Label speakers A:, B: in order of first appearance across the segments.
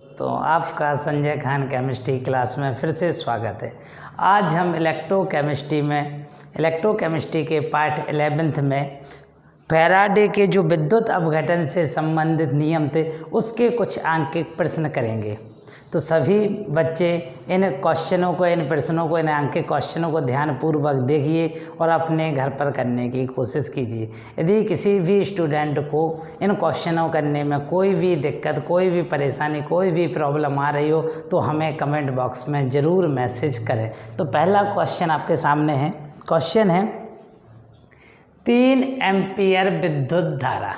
A: तो आपका Sanjay Khan chemistry class में फिर से स्वागत है। आज हम इलेक्ट्रोकेमिस्ट्री के पार्ट 11th में फैराडे के जो विद्युत अपघटन से संबंधित नियम थे उसके कुछ आंकिक प्रश्न करेंगे। तो सभी बच्चे इन आंकिक क्वेश्चनों को ध्यानपूर्वक देखिए और अपने घर पर करने की कोशिश कीजिए। यदि किसी भी स्टूडेंट को इन क्वेश्चनों करने में कोई भी दिक्कत, कोई भी परेशानी, कोई भी प्रॉब्लम आ रही हो तो हमें कमेंट बॉक्स में ज़रूर मैसेज करें। तो पहला क्वेश्चन आपके सामने है। क्वेश्चन है 3 एम्पियर विद्युत धारा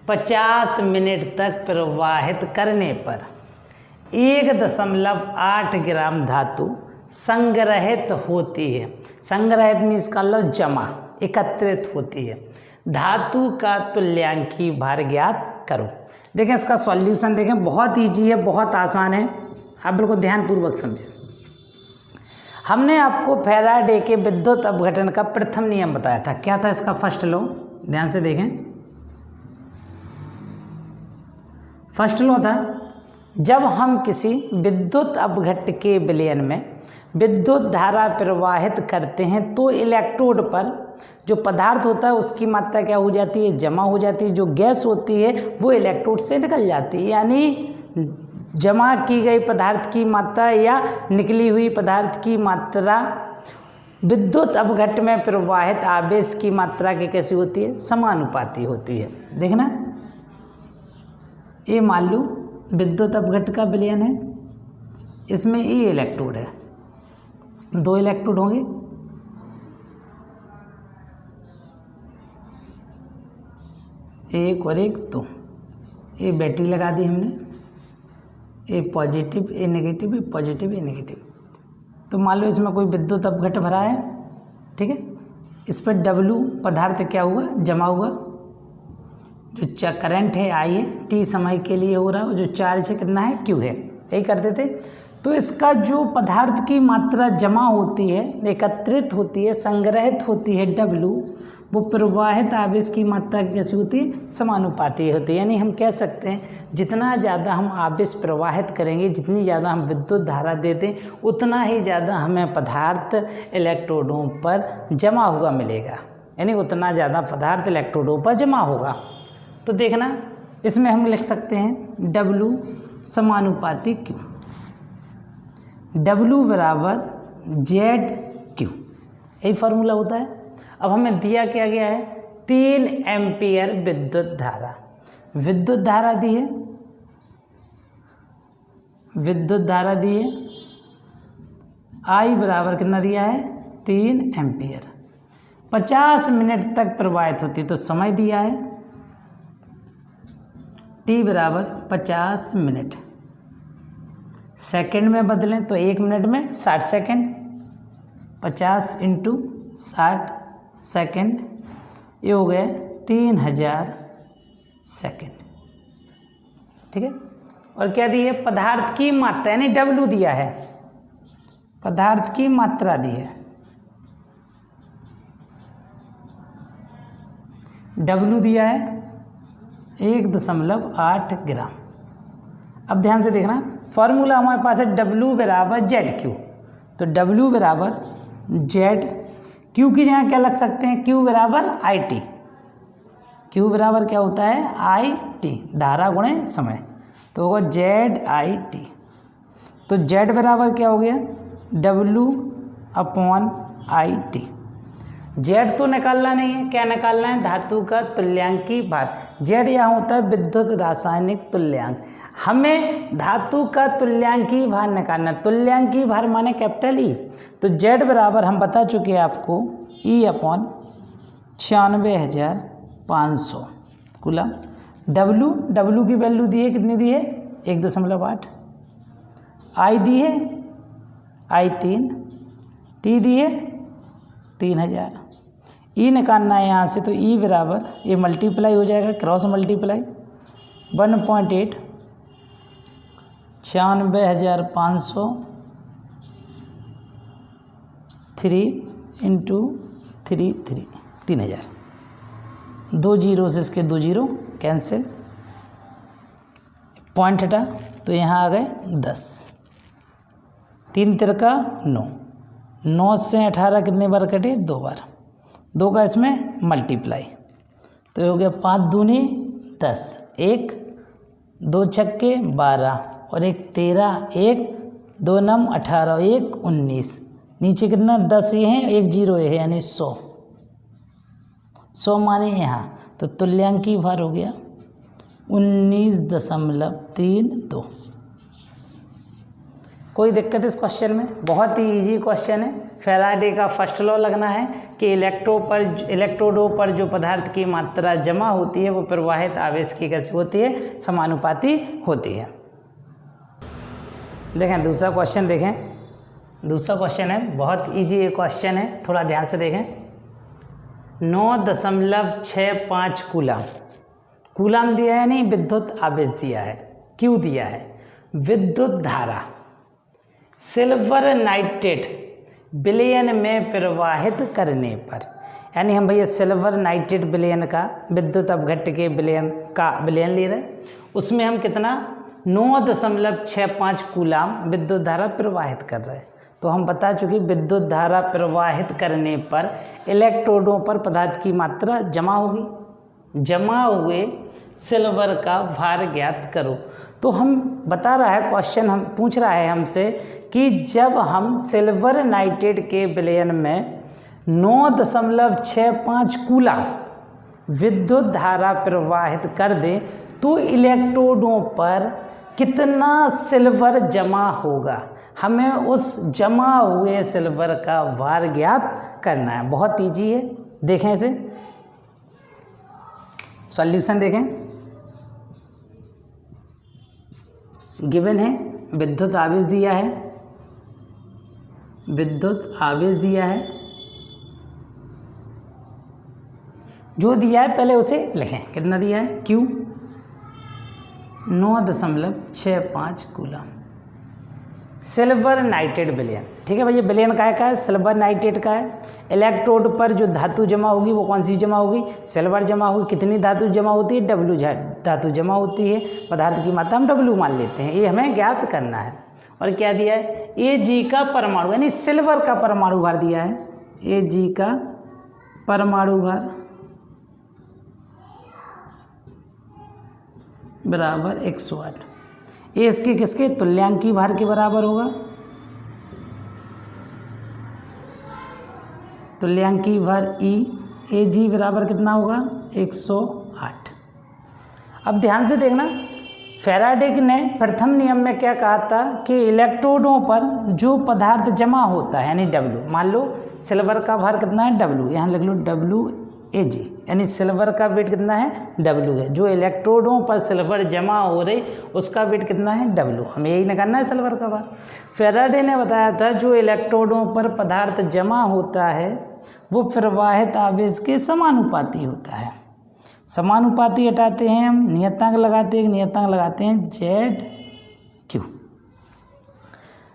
A: 50 मिनट तक प्रवाहित करने पर 1.8 ग्राम धातु संग्रहित होती है। संग्रहित मीन्स का मतलब जमा, एकत्रित होती है। धातु का तुल्यांकी भार ज्ञात करो। देखें इसका सॉल्यूशन देखें, बहुत इजी है, बहुत आसान है। आप बिल्कुल ध्यानपूर्वक समझें। हमने आपको फैराडे के विद्युत अपघटन का प्रथम नियम बताया था। क्या था इसका फर्स्ट लॉ? ध्यान से देखें। फर्स्ट लॉ था, जब हम किसी विद्युत अपघट्ट के विलयन में विद्युत धारा प्रवाहित करते हैं तो इलेक्ट्रोड पर जो पदार्थ होता है उसकी मात्रा क्या हो जाती है? जमा हो जाती है। जो गैस होती है वो इलेक्ट्रोड से निकल जाती है। यानी जमा की गई पदार्थ की मात्रा या निकली हुई पदार्थ की मात्रा विद्युत अपघट्ट में प्रवाहित आवेश की मात्रा की कैसी होती है? समानुपाती होती है। देखना, ये मान लो विद्युत अपघट्ट का विलयन है, इसमें ये इलेक्ट्रोड है, 2 इलेक्ट्रोड होंगे, एक और एक, 2। ये बैटरी लगा दी हमने, ए पॉजिटिव ए नेगेटिव, ए पॉजिटिव ए नेगेटिव। तो मान लो इसमें कोई विद्युत अपघट्ट भरा है, ठीक है। इस पर W पदार्थ क्या हुआ? जमा हुआ। जो करंट है I है, T समय के लिए हो रहा है, और जो चार्ज है कितना है? Q है। यही करते थे। तो इसका जो पदार्थ की मात्रा जमा होती है, एकत्रित होती है, संग्रहित होती है W, वो प्रवाहित आवेश की मात्रा कैसी होती है? समानुपाती होती है। यानी हम कह सकते हैं जितना ज़्यादा हम आवेश प्रवाहित करेंगे, जितनी ज़्यादा हम विद्युत धारा देते उतना ही ज़्यादा हमें पदार्थ इलेक्ट्रोडों पर जमा हुआ मिलेगा। यानी उतना ज़्यादा पदार्थ इलेक्ट्रोडों पर जमा होगा। तो देखना, इसमें हम लिख सकते हैं W समानुपाती Q, W बराबर ZQ, यही फार्मूला होता है। अब हमें दिया क्या गया है? 3 एम्पियर विद्युत धारा। विद्युत धारा दी है, विद्युत धारा दी है, I बराबर कितना दिया है? 3 एम्पियर। 50 मिनट तक प्रवाहित होती, तो समय दिया है T बराबर 50 मिनट। सेकंड में बदलें तो 1 मिनट में 60 सेकंड, 50 × 60 सेकंड, ये हो गए 3000 सेकंड, ठीक है। और क्या दी है? पदार्थ की मात्रा, यानी W दिया है, पदार्थ की मात्रा दी है, W दिया है 1.8 ग्राम। अब ध्यान से देखना, फॉर्मूला हमारे पास है W बराबर ZQ। तो W बराबर Z, Q की जगह क्या लग सकते हैं? Q बराबर IT। Q बराबर क्या होता है? IT, धारा गुणे समय, तो होगा ZIT। तो Z बराबर क्या हो गया? W/IT। Z तो निकालना नहीं है, क्या निकालना है? धातु का तुल्यांकी भार। Z यहाँ होता है विद्युत रासायनिक तुल्यांक। हमें धातु का तुल्यांकी भार निकालना। तुल्यांकी भार माने कैपिटल E। तो Z बराबर हम बता चुके हैं आपको, E/96,500 कूलम। W की वैल्यू दी है, कितनी दी है? 1.8। I दी है I3, T दी है 3000। E निकालना है यहाँ से, तो E बराबर, ये मल्टीप्लाई हो जाएगा, क्रॉस मल्टीप्लाई, 1.8 96,500 3 × 3 3000। 2 जीरो से इसके 2 जीरो कैंसिल, पॉइंट हटा तो यहाँ आ गए 10, 3 तिरका 9, 9 से 18 कितने बार कटे? 2 बार, 2 का इसमें मल्टीप्लाई तो ये हो गया 5 दूनी 10, 1 2 छक्के 12 और 1 13, 1 2 नम 18, 1 19, नीचे कितना 10 ये है, 1 0 ये है यानी 100, 100 माने यहाँ तो तुल्यांकी भार हो गया 19.32। कोई दिक्कत इस क्वेश्चन में? बहुत ही इजी क्वेश्चन है। फैराडे का फर्स्ट लॉ लगना है कि इलेक्ट्रोडों पर जो पदार्थ की मात्रा जमा होती है वो प्रवाहित आवेश की कैसी होती है? समानुपाती होती है। देखें दूसरा क्वेश्चन, देखें दूसरा क्वेश्चन है, बहुत इजी क्वेश्चन है, थोड़ा ध्यान से देखें। 9.65 कूलम, कूलम दिया है नहीं, विद्युत आवेश दिया है। क्यों दिया है? विद्युत धारा सिल्वर नाइट्रेट विलयन में प्रवाहित करने पर, यानी हम भैया सिल्वर नाइट्रेट विलयन का विद्युत अपघट्य के विलयन ले रहे हैं, उसमें हम कितना 9.65 कूलम विद्युत धारा प्रवाहित कर रहे हैं। तो हम बता चुके विद्युत धारा प्रवाहित करने पर इलेक्ट्रोडों पर पदार्थ की मात्रा जमा होगी, जमा हुए सिल्वर का भार ज्ञात करो। तो हम बता रहा है क्वेश्चन, हम पूछ रहा है हमसे कि जब हम सिल्वर नाइट्रेट के विलयन में 9.65 कूलम विद्युत धारा प्रवाहित कर दें तो इलेक्ट्रोडों पर कितना सिल्वर जमा होगा, हमें उस जमा हुए सिल्वर का भार ज्ञात करना है। बहुत ईजी है, देखें इसे, सॉल्यूशन देखें। गिवन है विद्युत आवेश दिया है, विद्युत आवेश दिया है, जो दिया है पहले उसे लिखें। कितना दिया है? Q 9.65 कूलम सिल्वर नाइट्रेट विलयन। ठीक है भैया, विलयन का है सिल्वर नाइट्रेट का है। इलेक्ट्रोड पर जो धातु जमा होगी वो कौन सी जमा होगी? सिल्वर जमा होगी। कितनी धातु जमा होती है? W धातु जमा होती है। पदार्थ की मात्रा हम W मान लेते हैं, ये हमें ज्ञात करना है। और क्या दिया है? Ag का परमाणु यानी सिल्वर का परमाणु भार दिया है, Ag का परमाणु भार बराबर 108। ये इसके किसके? तुल्यांकी भार के बराबर होगा। तुल्यांकी भार E Ag बराबर कितना होगा? 108। अब ध्यान से देखना, फैराडे ने प्रथम नियम में क्या कहा था कि इलेक्ट्रोडों पर जो पदार्थ जमा होता है यानी W, मान लो सिल्वर का भार कितना है? W, यहाँ लिख लो WAg, यानी सिल्वर का वेट कितना है? W है। जो इलेक्ट्रोडों पर सिल्वर जमा हो रही उसका वेट कितना है? W। हमें यही निकालना है सिल्वर का भार। फैराडे ने बताया था जो इलेक्ट्रोडों पर पदार्थ जमा होता है वो प्रवाहित आवेश के समानुपाती होता है। समानुपाती हटाते हैं हम, नियतांक लगाते हैं, नियतांक लगाते हैं ZQ।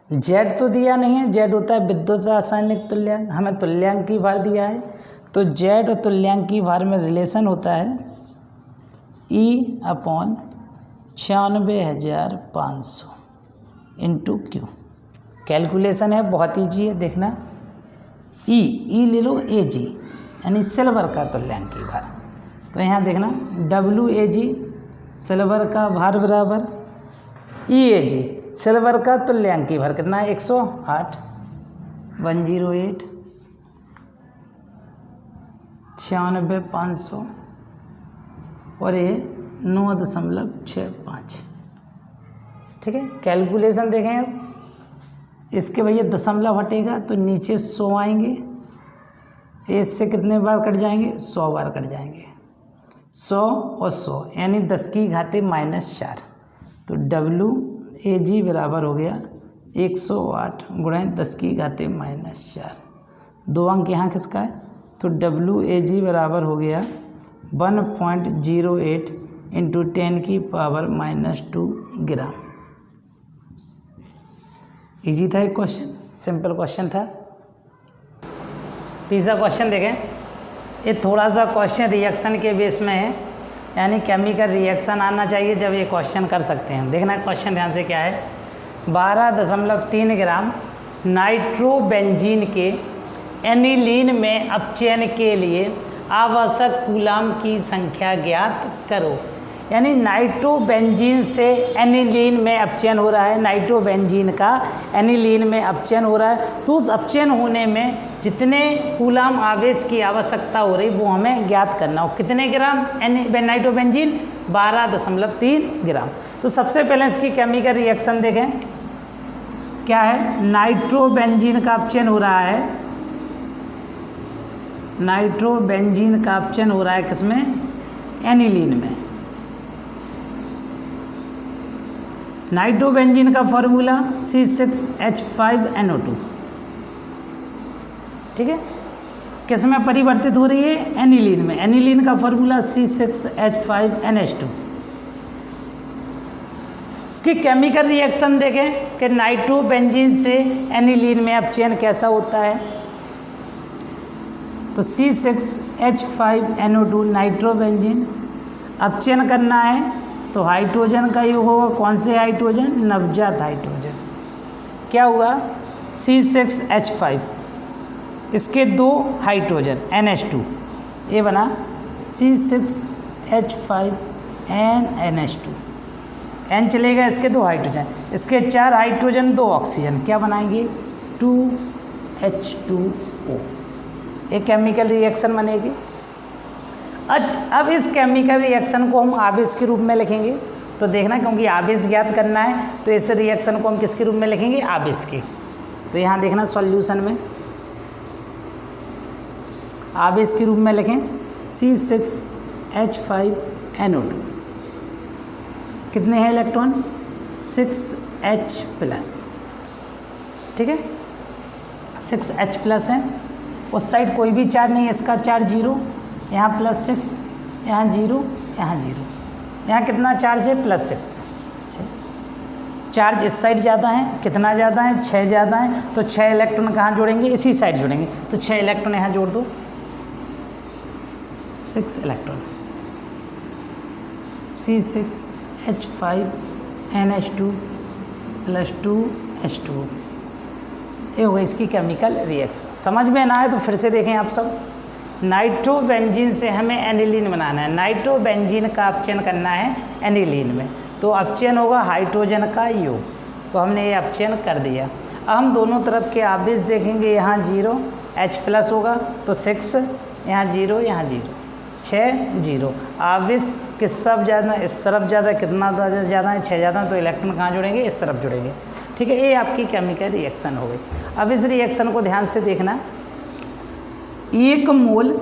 A: Z तो दिया नहीं है, Z होता है विद्युत रासायनिक तुल्यांक, हमें तुल्यांक की भार दिया है तो Z और तुल्यांक की भार में रिलेशन होता है E/96,500 इंटू Q। कैलकुलेशन है, बहुत ईजी है, देखना। E ले लो Ag यानी सिल्वर का तुल्यांकी भार, तो यहाँ देखना WAg सिल्वर का भार बराबर EAg सिल्वर का तुल्यांकी भार कितना है? 108, 108, 96,500 और ये 9.65। ठीक है, कैलकुलेशन देखें। अब इसके भैया दशमलव हटेगा तो नीचे 100 आएंगे, इससे कितने बार कट जाएंगे? 100 बार कट जाएंगे। 100 और 100 यानी 10 की घाते -4, तो WAg बराबर हो गया 108 गुणा 10 की घाते -4। 2 अंक यहाँ किसका है? तो WAg बराबर हो गया 1.08 इंटू 10 की पावर -2 ग्राम। इजी था एक क्वेश्चन, सिंपल क्वेश्चन था। तीसरा क्वेश्चन देखें, ये थोड़ा सा क्वेश्चन रिएक्शन के बेस में है। यानी केमिकल रिएक्शन आना चाहिए जब ये क्वेश्चन कर सकते हैं। देखना क्वेश्चन ध्यान से क्या है। 12.3 ग्राम नाइट्रोबेंजीन के एनिलीन में अपचयन के लिए आवश्यक कूलाम की संख्या ज्ञात करो। यानी नाइट्रोबेंजीन से एनिलीन में अपचयन हो रहा है, नाइट्रोबेंजीन का एनिलीन में अपचयन हो रहा है, तो उस अपचयन होने में जितने कूलाम आवेश की आवश्यकता हो रही वो हमें ज्ञात करना हो। कितने ग्राम नाइट्रोबेंजीन? 12.3 ग्राम। तो सबसे पहले इसकी केमिकल रिएक्शन देखें क्या है। नाइट्रोबेंजीन का अपचयन हो रहा है, नाइट्रोबेंजीन का अपचयन हो रहा है किसमें? एनिलीन में। नाइट्रोबेंजीन का फॉर्मूला C6H5NO2, ठीक है। किस में परिवर्तित हो रही है? एनिलीन में। एनिलीन का फॉर्मूला C6H5NH2। इसकी केमिकल रिएक्शन देखें कि नाइट्रोबेंजीन से एनिलीन में अपचयन कैसा होता है। तो C6H5NO2 नाइट्रोबेंजीन अपचयन करना है तो हाइड्रोजन का योग होगा। कौन से हाइड्रोजन? नवजात हाइड्रोजन। क्या हुआ? C6H5, इसके 2 हाइड्रोजन NH2, ये बना C6H5NH2। N चलेगा, इसके 2 हाइड्रोजन, इसके 4 हाइड्रोजन 2 ऑक्सीजन, क्या बनाएंगे? 2H2O। एक केमिकल रिएक्शन बनेगी। अब इस केमिकल रिएक्शन को हम आवेश के रूप में लिखेंगे। तो देखना, क्योंकि आवेश ज्ञात करना है तो इस रिएक्शन को हम किसके रूप में लिखेंगे? आवेश के। तो यहाँ देखना सॉल्यूशन में आवेश के रूप में लिखें C6H5NO2। कितने हैं इलेक्ट्रॉन? 6H+, ठीक है, 6H+ है। उस साइड कोई भी चार्ज नहीं है, इसका चार्ज 0, यहाँ +6, यहाँ 0, यहाँ 0, यहाँ कितना चार्ज है? +6। चार्ज इस साइड ज़्यादा है, कितना ज़्यादा है? 6 ज़्यादा है। तो 6 इलेक्ट्रॉन कहाँ जोड़ेंगे? इसी साइड जोड़ेंगे। तो 6 इलेक्ट्रॉन यहाँ जोड़ दो, 6 इलेक्ट्रॉन। C6H5NH2 + 2H2O। ये होगा इसकी केमिकल रिएक्शन। समझ में ना आए तो फिर से देखें आप सब। नाइट्रोबेंजीन से हमें एनिलीन बनाना है। नाइट्रोबेंजीन का अपचयन करना है एनिलीन में, तो अपचयन होगा हाइड्रोजन का योग। तो हमने ये अपचयन कर दिया। अब हम दोनों तरफ के आवेश देखेंगे। यहाँ 0 H+ होगा तो 6, यहाँ 0, यहाँ 0, 6 0। आवेश किस तरफ ज़्यादा? इस तरफ ज़्यादा। कितना ज़्यादा है? 6 ज़्यादा। तो इलेक्ट्रॉन कहाँ जुड़ेंगे? इस तरफ जुड़ेंगे, ठीक है। ये आपकी केमिकल रिएक्शन हो गई। अब इस रिएक्शन को ध्यान से देखना। 1 मोल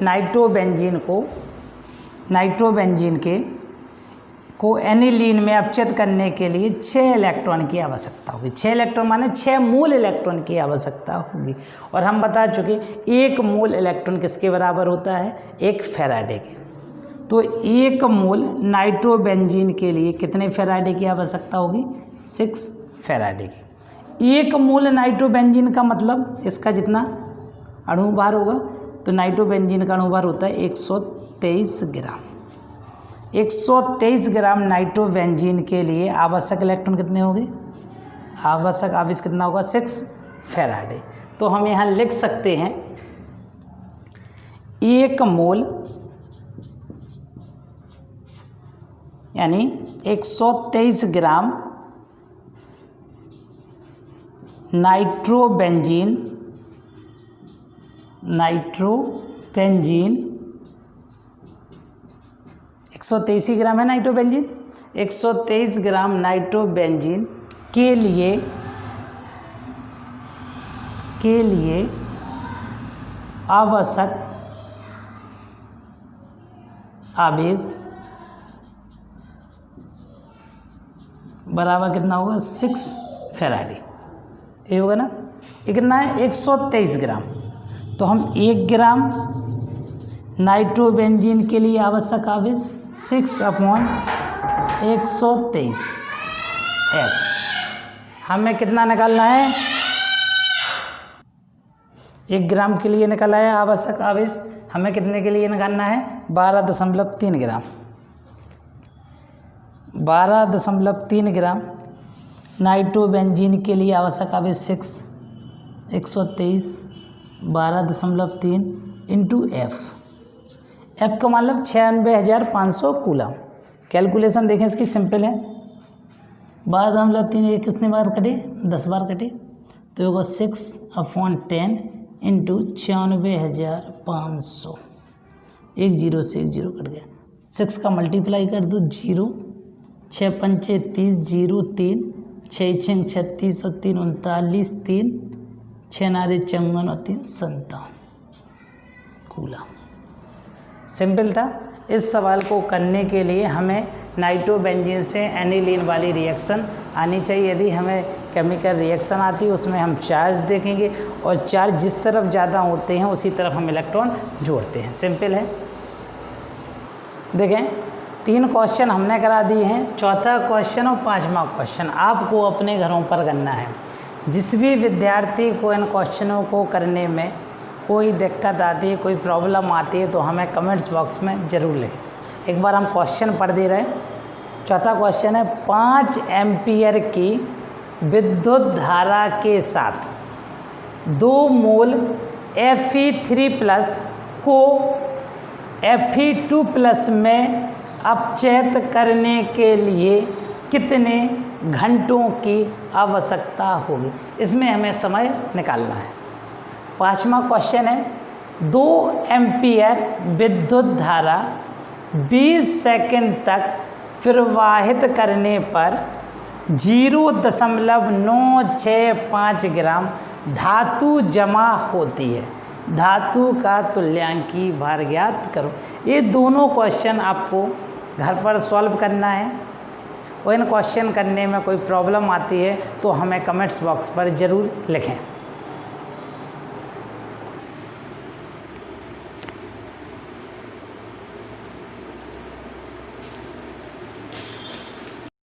A: नाइट्रोबेंजीन को एनिलीन में अपचयित करने के लिए 6 इलेक्ट्रॉन की आवश्यकता होगी। 6 इलेक्ट्रॉन माने 6 मोल इलेक्ट्रॉन की आवश्यकता होगी। और हम बता चुके 1 मोल इलेक्ट्रॉन किसके बराबर होता है? 1 फैराडे के। तो 1 मोल नाइट्रोबेंजीन के लिए कितने फैराडे की आवश्यकता होगी? 6 फैराडे की। 1 मोल नाइट्रोबेंजीन का मतलब इसका जितना अणु भार होगा, तो नाइट्रोबेंजीन का अणु भार होता है 123 ग्राम। 123 ग्राम नाइट्रोबेंजीन के लिए आवश्यक इलेक्ट्रॉन कितने होंगे? आवश्यक आवेश कितना होगा? 6 फैराडे। तो हम यहाँ लिख सकते हैं 1 मोल यानी 123 ग्राम नाइट्रोबेंजीन 123 ग्राम है नाइट्रोबेंजीन। 123 ग्राम नाइट्रोबेंजीन के लिए आवश्यक आवेश बराबर कितना होगा? 6 फैराडे। ये होगा ना। ये कितना है? 123 ग्राम। तो हम 1 ग्राम नाइट्रोबेंजीन के लिए आवश्यक आवेश 6/123 F। हमें कितना निकालना है? 1 ग्राम के लिए निकाला है आवश्यक आवेश। हमें कितने के लिए निकालना है? 12.3 ग्राम। 12.3 ग्राम नाइट्रोबेंजीन के लिए आवश्यक आवेश 123 12.3 इंटू एफ का मतलब 96,500 कूलम। कैलकुलेशन देखें इसकी सिंपल है। 12.3 ये कितने बार कटे? 10 बार कटे, तो होगा 6/10 इंटू 96,500। एक जीरो से एक जीरो कट गया। 6 का मल्टीप्लाई कर दो, 0 6 पंचे 30 0 3 6 6 36 और 3 39 3 6 नारे 54 और 3 57 कूलम। सिंपल था। इस सवाल को करने के लिए हमें नाइट्रोबेंजीन से एनिलीन वाली रिएक्शन आनी चाहिए। यदि हमें केमिकल रिएक्शन आती है उसमें हम चार्ज देखेंगे और चार्ज जिस तरफ ज़्यादा होते हैं उसी तरफ हम इलेक्ट्रॉन जोड़ते हैं। सिंपल है। देखें 3 क्वेश्चन हमने करा दिए हैं, चौथा क्वेश्चन और 5वां क्वेश्चन आपको अपने घरों पर करना है। जिस भी विद्यार्थी को इन क्वेश्चनों को करने में कोई दिक्कत आती है, कोई प्रॉब्लम आती है तो हमें कमेंट्स बॉक्स में ज़रूर लिखें। एक बार हम क्वेश्चन पढ़ दे रहे हैं। चौथा क्वेश्चन है 5 एम्पियर की विद्युत धारा के साथ 2 मोल Fe3+ को Fe2+ में अपचयित करने के लिए कितने घंटों की आवश्यकता होगी? इसमें हमें समय निकालना है। 5वां क्वेश्चन है 2 एम्पियर विद्युत धारा 20 सेकंड तक प्रवाहित करने पर 0.965 ग्राम धातु जमा होती है। धातु का तुल्यांकी भार ज्ञात करो। ये दोनों क्वेश्चन आपको घर पर सॉल्व करना है और इन क्वेश्चन करने में कोई प्रॉब्लम आती है तो हमें कमेंट्स बॉक्स पर ज़रूर लिखें।